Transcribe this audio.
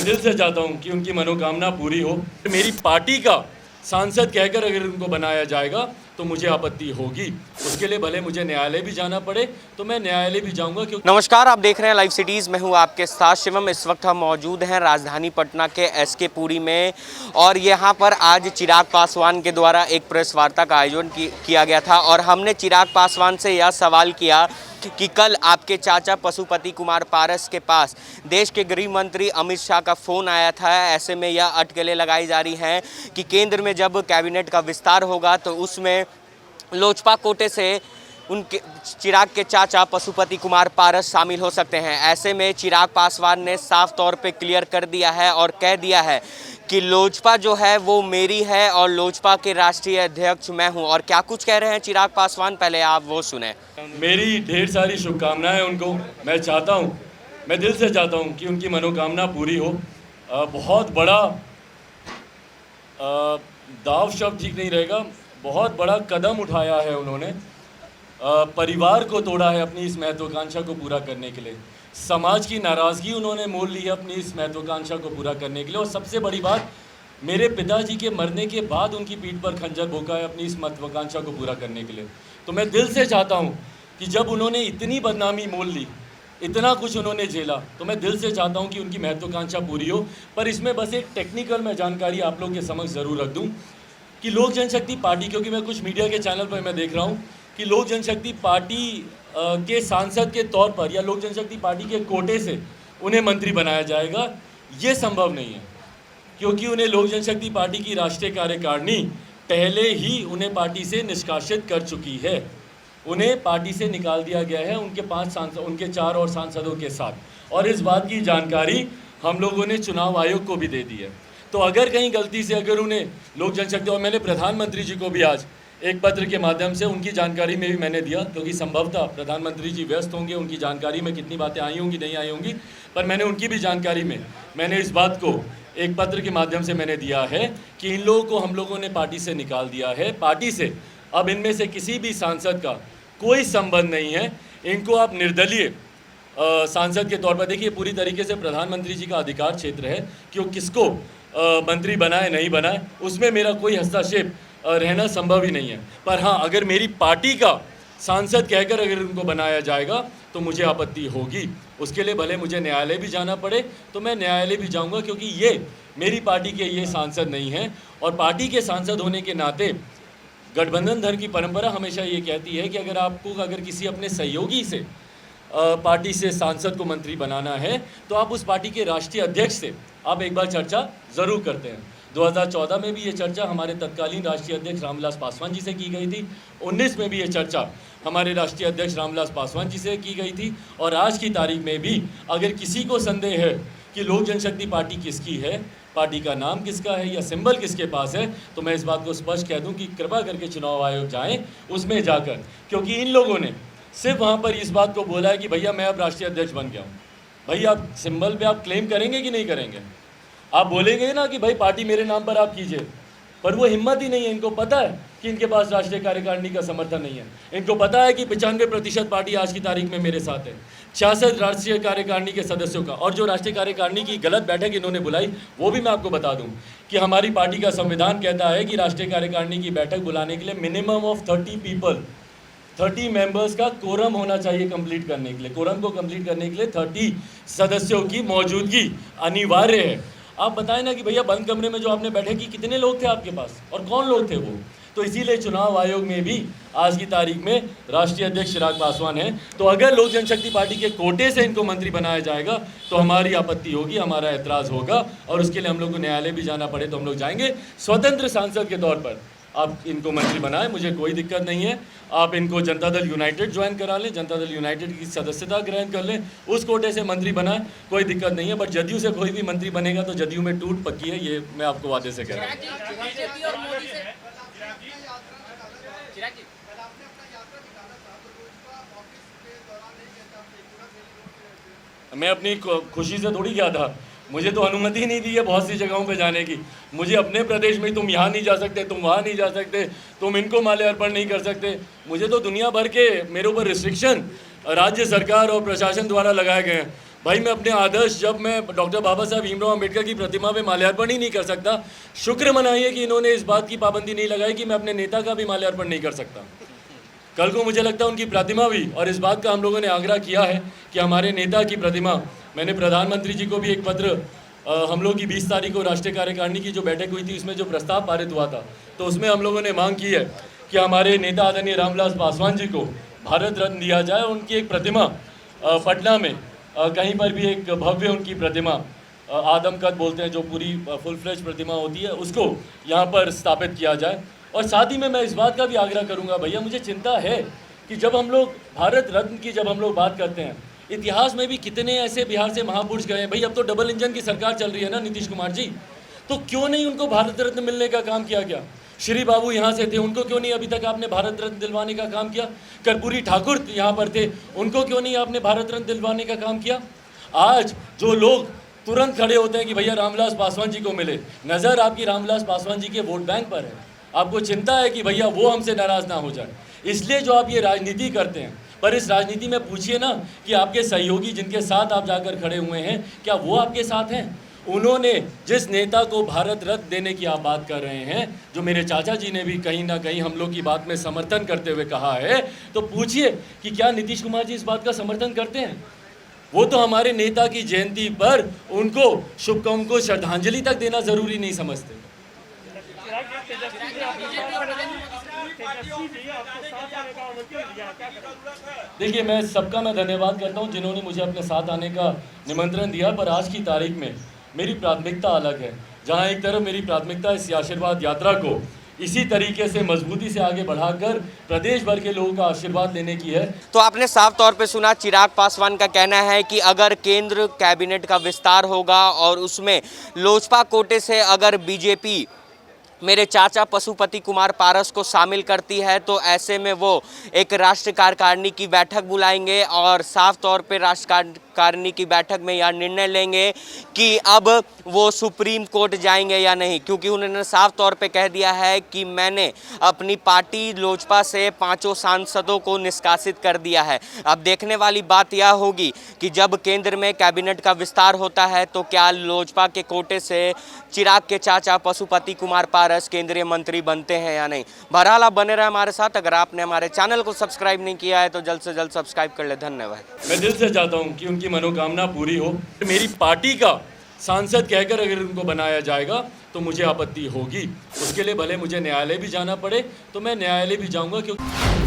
दिल से चाहता हूं कि उनकी मनोकामना पूरी हो। मेरी पार्टी का सांसद कहकर अगर उनको बनाया जाएगा तो मुझे आपत्ति होगी। उसके लिए भले मुझे न्यायालय भी जाना पड़े तो मैं न्यायालय भी जाऊंगा। क्योंकि नमस्कार, आप देख रहे हैं लाइव सिटीज़। मैं हूं आपके साथ शिवम। इस वक्त हम मौजूद हैं राजधानी पटना के एसके पुरी में और यहाँ पर आज चिराग पासवान के द्वारा एक प्रेस वार्ता का आयोजन किया गया था और हमने चिराग पासवान से यह सवाल किया कि कल आपके चाचा पशुपति कुमार पारस के पास देश के गृह मंत्री अमित शाह का फ़ोन आया था। ऐसे में यह अटकलें लगाई जा रही हैं कि केंद्र में जब कैबिनेट का विस्तार होगा तो उसमें लोजपा कोटे से उनके चिराग के चाचा पशुपति कुमार पारस शामिल हो सकते हैं। ऐसे में चिराग पासवान ने साफ तौर पे क्लियर कर दिया है और कह दिया है कि लोजपा जो है वो मेरी है और लोजपा के राष्ट्रीय अध्यक्ष मैं हूं। और क्या कुछ कह रहे हैं चिराग पासवान, पहले आप वो सुने। मेरी ढेर सारी शुभकामनाएं उनको। मैं चाहता हूं, मैं दिल से चाहता हूं कि उनकी मनोकामना पूरी हो। बहुत बड़ा दाव शब्द ठीक नहीं रहेगा, बहुत बड़ा कदम उठाया है उन्होंने। परिवार को तोड़ा है अपनी इस महत्वाकांक्षा को पूरा करने के लिए। समाज की नाराज़गी उन्होंने मोल ली है अपनी इस महत्वाकांक्षा को पूरा करने के लिए। और सबसे बड़ी बात, मेरे पिताजी के मरने के बाद उनकी पीठ पर खंजर भोंका है अपनी इस महत्वाकांक्षा को पूरा करने के लिए। तो मैं दिल से चाहता हूँ कि जब उन्होंने इतनी बदनामी मोल ली, इतना कुछ उन्होंने झेला, तो मैं दिल से चाहता हूँ कि उनकी महत्वाकांक्षा पूरी हो। पर इसमें बस एक टेक्निकल मैं जानकारी आप लोग के समक्ष ज़रूर रख दूँ कि लोक जनशक्ति पार्टी, क्योंकि मैं कुछ मीडिया के चैनल पर मैं देख रहा हूँ कि लोक जनशक्ति पार्टी के सांसद के तौर पर या लोक जनशक्ति पार्टी के कोटे से उन्हें मंत्री बनाया जाएगा। ये संभव नहीं है, क्योंकि उन्हें लोक जनशक्ति पार्टी की राष्ट्रीय कार्यकारिणी पहले ही उन्हें पार्टी से निष्कासित कर चुकी है। उन्हें पार्टी से निकाल दिया गया है उनके 4 और सांसदों के साथ। और इस बात की जानकारी हम लोगों ने चुनाव आयोग को भी दे दी है। तो अगर कहीं गलती से अगर उन्हें लोक जनशक्ति, और मैंने प्रधानमंत्री जी को भी आज एक पत्र के माध्यम से उनकी जानकारी में भी मैंने दिया, क्योंकि संभवतः प्रधानमंत्री जी व्यस्त होंगे, उनकी जानकारी में कितनी बातें आई होंगी नहीं आई होंगी, पर मैंने उनकी भी जानकारी में मैंने इस बात को एक पत्र के माध्यम से मैंने दिया है कि इन लोगों को हम लोगों ने पार्टी से निकाल दिया है। पार्टी से अब इनमें से किसी भी सांसद का कोई संबंध नहीं है। इनको आप निर्दलीय सांसद के तौर पर देखिए, पूरी तरीके से प्रधानमंत्री जी का अधिकार क्षेत्र है कि वो किसको मंत्री बनाए नहीं बनाए, उसमें मेरा कोई हस्तक्षेप रहना संभव ही नहीं है। पर हाँ, अगर मेरी पार्टी का सांसद कहकर अगर उनको बनाया जाएगा तो मुझे आपत्ति होगी। उसके लिए भले मुझे न्यायालय भी जाना पड़े तो मैं न्यायालय भी जाऊंगा, क्योंकि ये मेरी पार्टी के ये सांसद नहीं हैं। और पार्टी के सांसद होने के नाते गठबंधन धर्म की परंपरा हमेशा ये कहती है कि अगर किसी अपने सहयोगी से पार्टी से सांसद को मंत्री बनाना है तो आप उस पार्टी के राष्ट्रीय अध्यक्ष से आप एक बार चर्चा ज़रूर करते हैं। 2014 में भी ये चर्चा हमारे तत्कालीन राष्ट्रीय अध्यक्ष रामविलास पासवान जी से की गई थी। 19 में भी ये चर्चा हमारे राष्ट्रीय अध्यक्ष रामविलास पासवान जी से की गई थी। और आज की तारीख में भी अगर किसी को संदेह है कि लोक जनशक्ति पार्टी किसकी है, पार्टी का नाम किसका है या सिंबल किसके पास है, तो मैं इस बात को स्पष्ट कह दूं कि कृपा करके चुनाव आयोग जाएं उसमें जाकर, क्योंकि इन लोगों ने सिर्फ वहाँ पर इस बात को बोला है कि भैया मैं अब राष्ट्रीय अध्यक्ष बन गया हूँ। भैया आप सिंबल पे आप क्लेम करेंगे कि नहीं करेंगे? आप बोलेंगे ना कि भाई पार्टी मेरे नाम पर आप कीजिए, पर वो हिम्मत ही नहीं है। इनको पता है कि इनके पास राष्ट्रीय कार्यकारिणी का समर्थन नहीं है। इनको पता है कि 95% पार्टी आज की तारीख में मेरे साथ है। 66 राष्ट्रीय कार्यकारिणी के सदस्यों का, और जो राष्ट्रीय कार्यकारिणी की गलत बैठक इन्होंने बुलाई वो भी मैं आपको बता दूं कि हमारी पार्टी का संविधान कहता है कि राष्ट्रीय कार्यकारिणी की बैठक बुलाने के लिए मिनिमम ऑफ 30 मेंबर्स का कोरम होना चाहिए कंप्लीट करने के लिए। कोरम को कंप्लीट करने के लिए 30 सदस्यों की मौजूदगी अनिवार्य है। आप बताएं ना कि भैया बंद कमरे में जो आपने बैठक की, कितने लोग थे आपके पास और कौन लोग थे वो? तो इसीलिए चुनाव आयोग में भी आज की तारीख में राष्ट्रीय अध्यक्ष चिराग पासवान हैं। तो अगर लोक जनशक्ति पार्टी के कोटे से इनको मंत्री बनाया जाएगा तो हमारी आपत्ति होगी, हमारा ऐतराज़ होगा, और उसके लिए हम लोग को न्यायालय भी जाना पड़े तो हम लोग जाएंगे। स्वतंत्र सांसद के तौर पर आप इनको मंत्री बनाएं, मुझे कोई दिक्कत नहीं है। आप इनको जनता दल यूनाइटेड ज्वाइन करा लें, जनता दल यूनाइटेड की सदस्यता ग्रहण कर लें, उस कोटे से मंत्री बनाएं, कोई दिक्कत नहीं है। बट जदयू से कोई भी मंत्री बनेगा तो जदयू में टूट पक्की है, ये मैं आपको वादे से कह रहा हूँ। मैं अपनी खुशी से थोड़ी गया था, मुझे तो अनुमति ही नहीं दी है बहुत सी जगहों पे जाने की। मुझे अपने प्रदेश में तुम यहाँ नहीं जा सकते, तुम वहाँ नहीं जा सकते, तुम इनको माल्यार्पण नहीं कर सकते। मुझे तो दुनिया भर के मेरे ऊपर रिस्ट्रिक्शन राज्य सरकार और प्रशासन द्वारा लगाए गए हैं। भाई मैं अपने आदर्श, जब मैं डॉक्टर बाबा साहब भीमराव अम्बेडकर की प्रतिमा पे माल्यार्पण ही नहीं कर सकता, शुक्र मनाइए कि इन्होंने इस बात की पाबंदी नहीं लगाई कि मैं अपने नेता का भी माल्यार्पण नहीं कर सकता। कल को मुझे लगता है उनकी प्रतिमा भी, और इस बात का हम लोगों ने आग्रह किया है कि हमारे नेता की प्रतिमा, मैंने प्रधानमंत्री जी को भी एक पत्र, हम लोग की 20 तारीख को राष्ट्रीय कार्यकारिणी की जो बैठक हुई थी उसमें जो प्रस्ताव पारित हुआ था, तो उसमें हम लोगों ने मांग की है कि हमारे नेता आदरणीय रामविलास पासवान जी को भारत रत्न दिया जाए। उनकी एक प्रतिमा पटना में कहीं पर भी एक भव्य उनकी प्रतिमा, आदम कद बोलते हैं जो पूरी फुल फ्लेज प्रतिमा होती है, उसको यहाँ पर स्थापित किया जाए। और साथ ही में मैं इस बात का भी आग्रह करूँगा, भैया मुझे चिंता है कि जब हम लोग भारत रत्न की जब हम लोग बात करते हैं, इतिहास में भी कितने ऐसे बिहार से महापुरुष गए हैं। भाई अब तो डबल इंजन की सरकार चल रही है ना नीतीश कुमार जी, तो क्यों नहीं उनको भारत रत्न मिलने का काम किया गया? श्री बाबू यहाँ से थे, उनको क्यों नहीं अभी तक आपने भारत रत्न दिलवाने का काम किया? कर्पूरी ठाकुर यहाँ पर थे, उनको क्यों नहीं आपने भारत रत्न दिलवाने का काम किया? आज जो लोग तुरंत खड़े होते हैं कि भैया रामविलास पासवान जी को मिले, नज़र आपकी रामविलास पासवान जी के वोट बैंक पर है। आपको चिंता है कि भैया वो हमसे नाराज़ ना हो जाए, इसलिए जो आप ये राजनीति करते हैं। पर इस राजनीति में पूछिए ना कि आपके सहयोगी जिनके साथ आप जाकर खड़े हुए हैं, क्या वो आपके साथ हैं? उन्होंने जिस नेता को भारत रत्न देने की आप बात कर रहे हैं, जो मेरे चाचा जी ने भी कहीं ना कहीं हम लोग की बात में समर्थन करते हुए कहा है, तो पूछिए कि क्या नीतीश कुमार जी इस बात का समर्थन करते हैं? वो तो हमारे नेता की जयंती पर उनको श्रद्धांजलि तक देना ज़रूरी नहीं समझते। देखिए मैं सबका धन्यवाद करता हूं जिन्होंने मुझे अपने साथ आने का निमंत्रण दिया, पर आज की तारीख में मेरी प्राथमिकता अलग है। जहां एक तरफ मेरी प्राथमिकता इस आशीर्वाद यात्रा को इसी तरीके से मजबूती से आगे बढ़ाकर प्रदेश भर के लोगों का आशीर्वाद लेने की है। तो आपने साफ तौर पे सुना, चिराग पासवान का कहना है कि अगर केंद्र कैबिनेट का विस्तार होगा और उसमें लोजपा कोटे से अगर बीजेपी मेरे चाचा पशुपति कुमार पारस को शामिल करती है, तो ऐसे में वो एक राष्ट्रीय कार्यकारिणी की बैठक बुलाएंगे और साफ तौर पे राष्ट्रीय कार्यकारिणी की बैठक में यह निर्णय लेंगे कि अब वो सुप्रीम कोर्ट जाएंगे या नहीं, क्योंकि उन्होंने साफ तौर पे कह दिया है कि मैंने अपनी पार्टी लोजपा से 5 सांसदों को निष्कासित कर दिया है। अब देखने वाली बात यह होगी कि जब केंद्र में कैबिनेट का विस्तार होता है तो क्या लोजपा के कोटे से चिराग के चाचा पशुपति कुमार पारस केंद्रीय मंत्री बनते हैं या नहीं। बहरहाल आप बने रहे हमारे साथ। अगर आपने हमारे चैनल को सब्सक्राइब नहीं किया है तो जल्द से जल्द सब्सक्राइब कर ले। धन्यवाद। मैं दिल से चाहता हूं कि उनकी मनोकामना पूरी हो। मेरी पार्टी का सांसद कहकर अगर उनको बनाया जाएगा तो मुझे आपत्ति होगी। उसके लिए भले मुझे न्यायालय भी जाना पड़े तो मैं न्यायालय भी जाऊंगा, क्योंकि